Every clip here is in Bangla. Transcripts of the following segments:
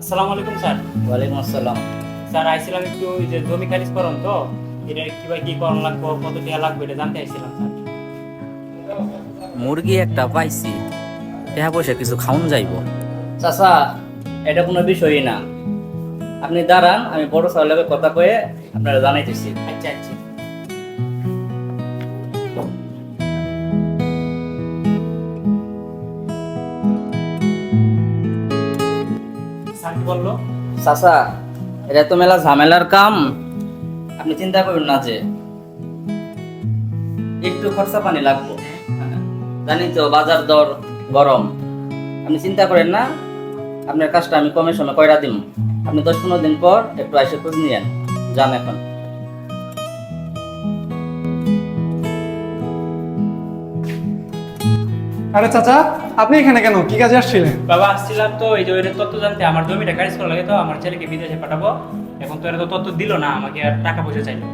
আসসালামু আলাইকুম স্যার। ওয়ালাইকুম আসসালাম। স্যার আইছিলাম একটু ওই যে জমি খারিজ করুন তো, এটা কিভাবে কি করণ লাগবে, কত টাকা লাগবে এটা জানতে আইছিলাম স্যার। মুরগি একটা পাইছি, টাকা পয়সা কিছু খাওন যাইব। চাচা, এটা কোনো বিষয়ই না। আপনি দাঁড়ান, আমি বড় সাহেবের কথা কয়ে আপনারা জানাইতেছি। আচ্ছা আচ্ছা। স্যার কি বললো? চাচা, এটা তো মেলা ঝামেলার কাম। আপনি চিন্তা করুন না যে একটু খরচা পানি লাগবে। জানি তো বাজার দর গরম। আপনি চিন্তা করেন না, আপনার কাজটা আমি কমের সময় কয়রা দিন। আপনি 10-15 দিন পর একটু এসে খোঁজ নিয়েন। যান এখন। আরে চাচা, আপনি এখানে কেন? কি কাজে আসছিলেন? বাবা আসছিলাম তো এই যে ওই তথ্য জানতে, আমার জমিটা খারিজ করা লাগে তো, আমার ছেলেকে বিদেশে পাঠাবো। এখন তো এরা তো তথ্য দিল না আমাকে, আর টাকা পয়সা চাইলো।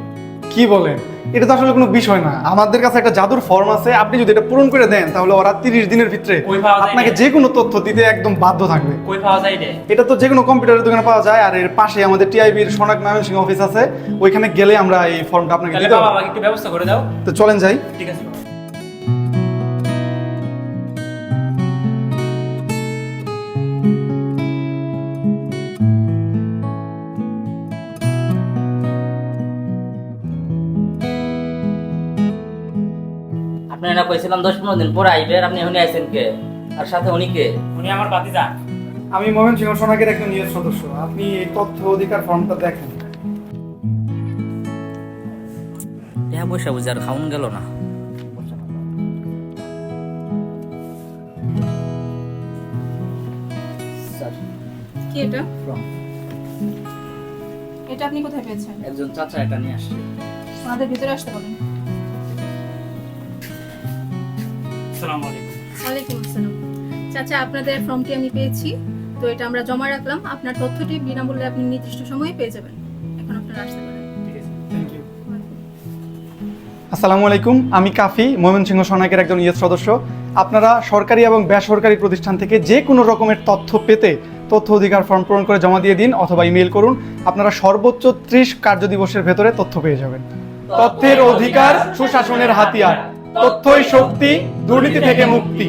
কি বলেন? এটা তো আসলে কোনো বিষয় না। আমাদের কাছে একটা জাদুর ফর্ম আছে, আপনি যদি এটা পূরণ করে দেন তাহলে ওরা 30 দিনের ভিতরে কই পাওয়া যায় আপনাকে এটা? যে কোনো তথ্য দিতে একদম বাধ্য থাকবে। কই পাওয়া যায় রে? এটা তো যে কোনো কম্পিউটারের দোকানে পাওয়া যায়, আর এর পাশে আমাদের টিআইবির সোনাক ময়মনসিংহ অফিস আছে, ওইখানে গেলে আমরা এই ফর্মটা আপনাকে তাহলে দিতে বাবা পারবো। আমাকে একটু ব্যবস্থা করে দাও। তো চলেন যাই। ঠিক আছে বাবা। আপনারা কইছিলাম 10-15 দিন পরে আইবে, আর আপনি এখনই আইছেন কে? আর সাথে উনি কে? উনি আমার ভাতিজা। আমি ময়মনসিংহ সোনাকের একজন নিয়োগ সদস্য। আপনি এই তথ্য অধিকার ফর্মটা দেখেন। টাকা পয়সা বুঝে আর খাওন গেল না। স্যার, কি এটা? from এটা আপনি কোথায় পেয়েছেন? একজন চাচা এটা নিয়ে আসছে। ওনাদের ভিতরে আসতে বলুন। আসসালামু আলাইকুম। ওয়ালাইকুম আসসালাম। চাচা, আপনাদের ফর্মটি আমি পেয়েছি, তো এটা আমরা জমা রাখলাম। আপনার তথ্যটি বিনামূল্যে আপনি নির্দিষ্ট সময়ে পেয়ে যাবেন। এখন আপনারা আসতে পারেন। ঠিক আছে। Thank you. আসসালামু আলাইকুম, আমি কাফি, ময়মনসিংহ সোনাকের একজন ইয়েস সদস্য। আপনারা সরকারি এবং বেসরকারি প্রতিষ্ঠান থেকে যে কোনো রকমের তথ্য পেতে তথ্য অধিকার ফর্ম পূরণ করে জমা দিয়ে দিন অথবা ইমেল করুন। আপনারা সর্বোচ্চ 30 কার্যদিবসের ভেতরে তথ্য পেয়ে যাবেন। তথ্যের অধিকার সুশাসনের হাতিয়ার। তথ্যই শক্তি, দুর্নীতি থেকে মুক্তি।